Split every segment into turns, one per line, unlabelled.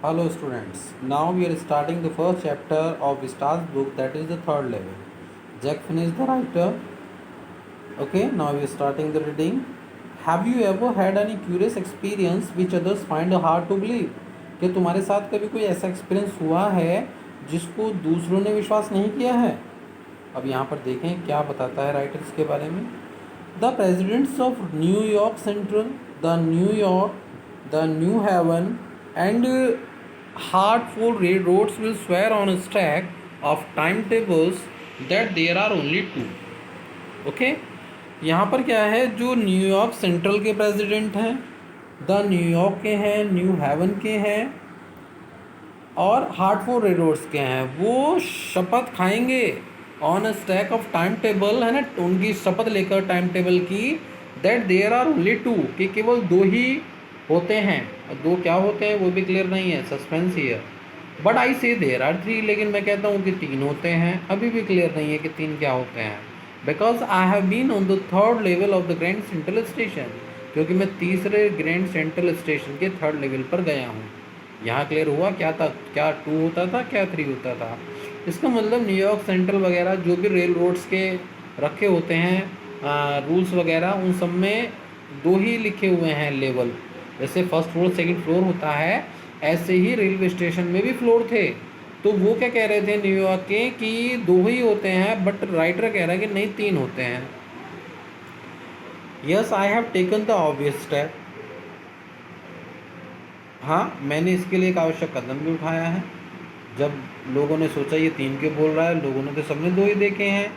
Hello students, now we are starting the first chapter of Star's book, that is the third level. Jack finished the writer. Okay, now we are starting the reading. Have you ever had any curious experience which others find hard to believe? कि तुम्हारे साथ कभी कोई ऐसा experience हुआ है जिसको दूसरों ने विश्वास नहीं किया है? अब यहाँ पर देखें क्या बताता है राइटर इसके बारे में. The president's of New York central, the new heaven and Hartford railroads will swear on a stack of timetables that there are only two. Okay, यहाँ पर क्या है, जो न्यूयॉर्क सेंट्रल के प्रेसिडेंट हैं, द न्यूयॉर्क के हैं, न्यू हेवन के हैं और हार्टफोर्ड रेलरोड्स के हैं, वो शपथ खाएंगे on a stack of time table, है ना, उनकी शपथ लेकर टाइम टेबल की, that there are only two, कि केवल दो ही होते हैं. और दो क्या होते हैं वो भी क्लियर नहीं है, सस्पेंस ही है. बट आई से देयर आर थ्री, लेकिन मैं कहता हूँ कि तीन होते हैं, अभी भी क्लियर नहीं है कि तीन क्या होते हैं. Because I have been on the third level of the Grand Central Station, क्योंकि मैं तीसरे ग्रैंड सेंट्रल स्टेशन के थर्ड लेवल पर गया हूँ. यहाँ क्लियर हुआ क्या था, क्या टू होता था, क्या थ्री होता था. इसका मतलब न्यूयॉर्क सेंट्रल वगैरह जो भी रेल रोड्स के रखे होते हैं रूल्स वगैरह, उन सब में दो ही लिखे हुए हैं लेवल. जैसे फर्स्ट फ्लोर सेकंड फ्लोर होता है, ऐसे ही रेलवे स्टेशन में भी फ्लोर थे. तो वो क्या कह रहे थे न्यूयॉर्क के कि दो ही होते हैं, बट राइटर कह रहा है कि नहीं तीन होते हैं. Yes I have taken the obvious step. हाँ, मैंने इसके लिए एक आवश्यक कदम भी उठाया है. जब लोगों ने सोचा ये तीन क्यों बोल रहा है, लोगों ने तो सबने दो ही देखे हैं.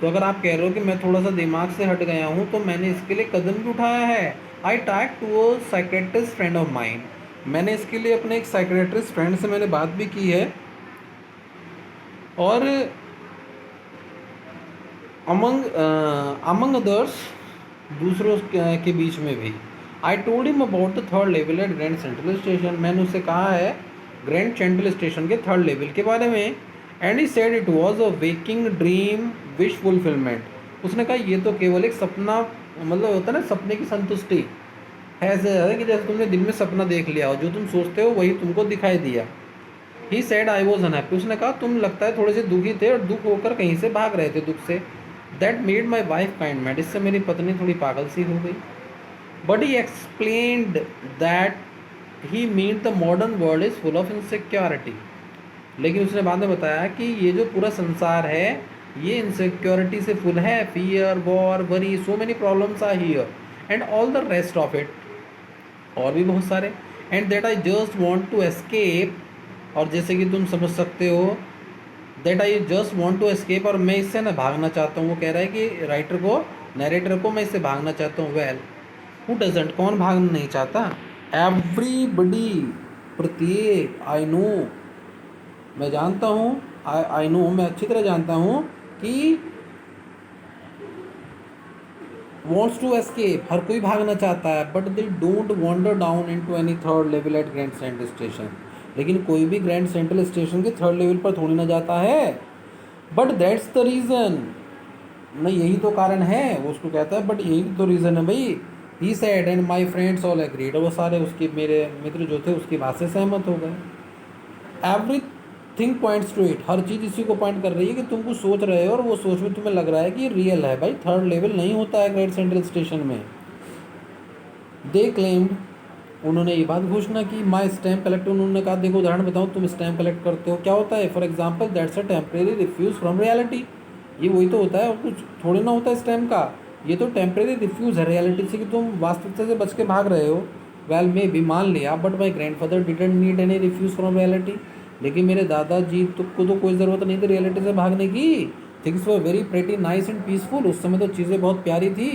तो अगर आप कह रहे हो कि मैं थोड़ा सा दिमाग से हट गया हूँ, तो मैंने इसके लिए कदम भी उठाया है. I talk to a psychiatrist friend of mine. मैंने इसके लिए अपने एक साइकेट्रिस्ट फ्रेंड से मैंने बात भी की है. और अमंग अदर्स, दूसरों के बीच में भी. I told him about the third level at Grand Central Station. मैंने उससे कहा है ग्रैंड सेंट्रल स्टेशन के थर्ड लेवल के बारे में. And he said it was a waking dream wish fulfilment. उसने कहा ये तो केवल एक सपना, मतलब होता है ना, सपने की संतुष्टि है. ऐसे है कि जैसे तुमने दिन में सपना देख लिया हो, जो तुम सोचते हो वही तुमको दिखाई दिया. He said I was unhappy. उसने कहा तुम लगता है थोड़े से दुखी थे और दुख होकर कहीं से भाग रहे थे दुख से. That made my wife kind mad. इससे मेरी पत्नी थोड़ी पागल सी हो गई. But he explained that he mean the modern world is full of insecurity. लेकिन उसने बाद में बताया कि ये जो पूरा संसार है ये इनसिक्योरिटी से फुल है. Fear, war, worry, so many problems are here and all the rest of it, और भी बहुत सारे. And that I just want to escape. और जैसे कि तुम समझ सकते हो, that I just want to escape, और मैं इससे ना भागना चाहता हूँ. वो कह रहा है कि राइटर को, नरेटर को, मैं इससे भागना चाहता हूँ. वेल, हु डजेंट, कौन भागना नहीं चाहता. एवरीबडी, प्रत्येक. आई नो, मैं जानता हूँ. आई नो, मैं अच्छी तरह जानता हूँ कि वॉन्ट्स टू एस्केप, हर कोई भागना चाहता है. But they don't wander down into any third level at Grand Central Station. लेकिन कोई भी ग्रैंड सेंट्रल स्टेशन के थर्ड लेवल पर थोड़ी ना जाता है. But that's the reason. नहीं, यही तो कारण है, वो उसको कहता है बट यही तो रीज़न है भाई. He said and my friends all agreed. वो सारे उसके, मेरे मित्र जो थे, उसकी बात से सहमत हो गए. Everything points to it. हर चीज़ इसी को पॉइंट कर रही है कि तुम कुछ सोच रहे हो और वो सोच में तुम्हें लग रहा है कि ये रियल है. भाई थर्ड लेवल नहीं होता है ग्रैंड सेंट्रल स्टेशन में. दे क्लेम्ड, उन्होंने ये बात घोषणा की. माई स्टैम्प कलेक्ट, उन्होंने कहा देखो उदाहरण बताओ, तुम स्टैम्प कलेक्ट करते हो, क्या होता है. For example that's a temporary refuse from reality. ये वही तो होता है, और कुछ थोड़ी ना होता है स्टैम्प का. ये तो टेम्परेरी रिफ्यूज़ है रियलिटी से, कि तुम वास्तविकता से बच के भाग रहे हो. वेल मे भी, मान लिया, but my grand father didn't need any refuse from reality. लेकिन मेरे दादाजी को तो कोई ज़रूरत नहीं थी रियलिटी से भागने की. Things were very pretty nice and peaceful. उस समय तो चीज़ें बहुत प्यारी थी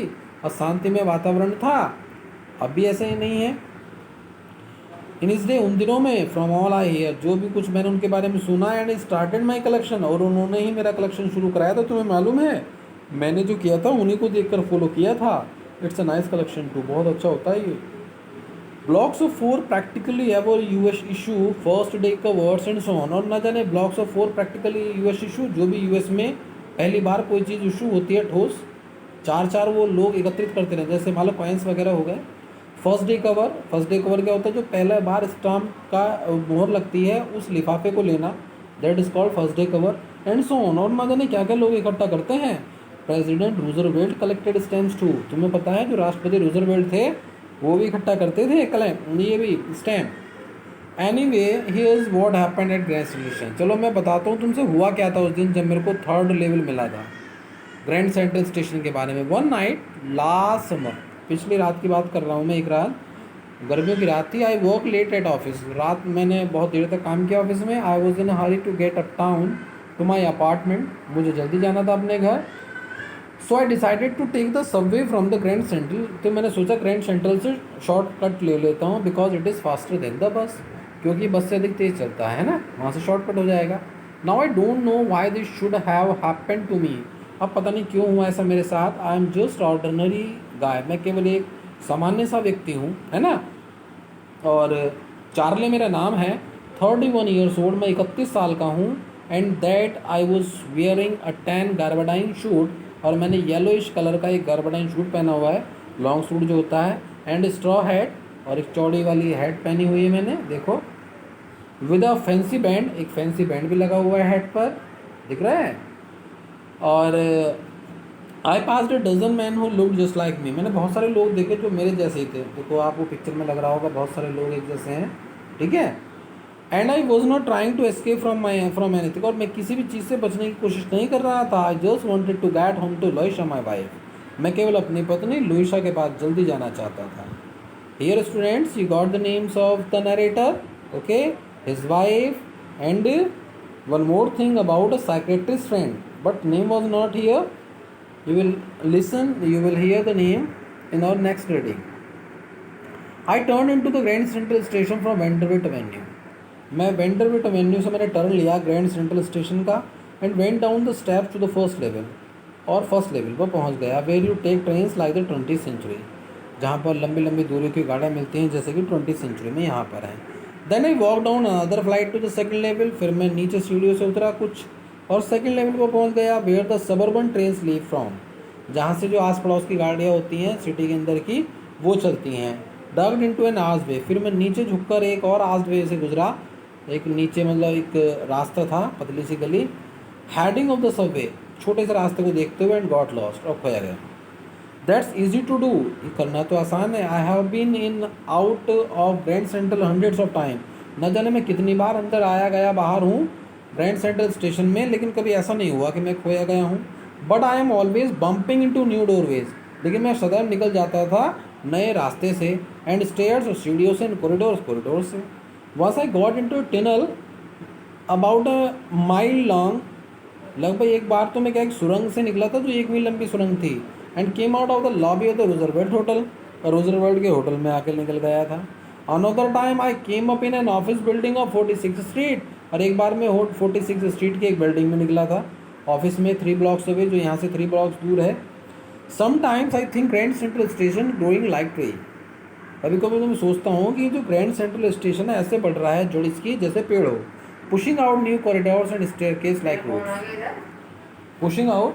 और शांतिमय वातावरण था. अब भी ऐसे ही नहीं है. इन इस डे, उन दिनों में, फ्रॉम ऑल आई हियर, जो भी कुछ मैंने उनके बारे में सुना, एंड स्टार्टेड माई कलेक्शन, और उन्होंने ही मेरा कलेक्शन शुरू कराया था. तुम्हें मालूम है मैंने जो किया था उन्हीं को देखकर फॉलो किया था. It's a nice collection too. बहुत अच्छा होता है ये. Blocks of 4 practically ever US issue first day covers and so on. और ना जाने blocks of 4 practically US issue, जो भी यूएस में पहली बार कोई चीज़ इशू होती है ठोस, चार चार वो लोग एकत्रित करते रहते हैं. जैसे मान लो कॉइन्स वगैरह हो गए. फर्स्ट डे कवर क्या होता है, जो पहला बार स्टाम्प का मोहर लगती है उस लिफाफे को लेना, that is called first day cover and so on. और ना जाने क्या क्या लोग इकट्ठा करते हैं। प्रेसिडेंट रूजरवेल्ट कलेक्टेड स्टैम्प्स टू, तुम्हें पता है जो राष्ट्रपति रूजरवेल्ट थे वो भी इकट्ठा करते थे ये भी stamp. Anyway here's what happened at Grand Station. चलो मैं बताता हूँ तुमसे हुआ क्या था उस दिन जब मेरे को थर्ड लेवल मिला था ग्रैंड सेंट्रल स्टेशन के बारे में। वन नाइट लास्ट समर, पिछली रात की बात कर रहा हूँ मैं, एक रात गर्मियों की रात थी। I work late at office, रात मैंने बहुत देर तक काम किया ऑफिस में। I was in hurry to get uptown to my apartment, मुझे जल्दी जाना था अपने घर। So I decided to take the subway from the Grand Central, तो मैंने सोचा ग्रैंड सेंट्रल से शॉर्टकट ले लेता हूँ because it is faster than the bus, क्योंकि बस से अधिक तेज़ चलता है ना, वहाँ से शॉर्टकट हो जाएगा। Now I don't know why this should have happened to me, अब पता नहीं क्यों हुआ ऐसा मेरे साथ। I am just ordinary guy, मैं केवल एक सामान्य सा व्यक्ति हूँ, है ना। और चार्ले मेरा नाम है, 31 ईयर्स ओल्ड, मैं 31 साल का हूँ। And that I was wearing a tan gabardine suit, और मैंने येलोइश कलर का एक गार्बेडाइन शूट पहना हुआ है, लॉन्ग सूट जो होता है, एंड स्ट्रॉ हैट, और एक चौड़ी वाली हैट पहनी हुई है मैंने, देखो, विद अ फैंसी बैंड, एक फैंसी बैंड भी लगा हुआ है हेड पर, दिख रहा है। और I pass a dozen men who look just like me, मैंने बहुत सारे लोग देखे जो मेरे जैसे ही थे, देखो आपको पिक्चर में लग रहा होगा बहुत सारे लोग एक जैसे हैं, ठीक है। And I was not trying to escape from anything, और मैं किसी भी चीज़ से बचने की कोशिश नहीं कर रहा था। I just wanted to get home to Louisa my wife, मैं केवल अपनी पत्नी लुइसा के पास जल्दी जाना चाहता था। Here students you got the names of the narrator, okay, his wife, and one more thing about a psychiatrist friend, but name was not here. You will listen, you will hear the name in our next reading. I turned into the Grand Central Station from Vanderbilt Avenue. मैं वेंडरबिट Avenue से मैंने turn लिया Grand Central Station का, and went down the steps to the first level, और first level पर पहुंच गया। Where you take trains like the 20th century, जहाँ पर लंबी लंबी दूरी की गाड़ियाँ मिलती हैं जैसे कि 20th सेंचुरी में यहाँ पर है। Then I walk down another flight to the second level, फिर मैं नीचे सीढ़ियों से उतरा कुछ और सेकंड लेवल पर पहुंच गया। Where the suburban trains leave from, जहाँ से जो आस पड़ोस की गाड़ियाँ होती हैं सिटी के अंदर की वो चलती हैं। डग्ड इनटू एन आर्च वे, फिर मैं नीचे झुककर एक और आर्च वे से गुजरा, एक नीचे मतलब एक रास्ता था, पतली सी गली, हेडिंग ऑफ द सबवे, छोटे से रास्ते को देखते हुए, एंड गॉट लॉस्ट, और खोया गया। दैट्स ईजी टू डू, ये करना तो आसान है। I have been in out of Grand Central hundreds of time, न जाने मैं कितनी बार अंदर आया गया बाहर हूँ ग्रैंड सेंट्रल स्टेशन में, लेकिन कभी ऐसा नहीं हुआ कि मैं खोया गया हूँ। But I am always bumping into new doorways, लेकिन मैं सदैव निकल जाता था नए रास्ते से, एंड स्टेयर्स और सीढ़ियों से, कॉरिडोर से। Once I got into tunnel about a mile long, लगभग एक बार तो मैं क्या एक सुरंग से निकला था जो 1 मील लंबी सुरंग थी, and came out of the lobby of the Roosevelt hotel, और रूजरवेल्ट के होटल में आके निकल गया था। Another time I came up in an office building of 46th street, और एक बार मैं 46th स्ट्रीट की एक बिल्डिंग में निकला था, ऑफिस में 3 ब्लॉक्स अवे, जो यहाँ से 3 ब्लॉक्स दूर है। Sometimes I think grand Central station growing like tree, कभी कभी तो मैं सोचता हूँ कि जो ग्रैंड सेंट्रल स्टेशन है ऐसे बढ़ रहा है जड़ इसकी जैसे पेड़ हो। Pushing out new corridors and staircase like roads, pushing out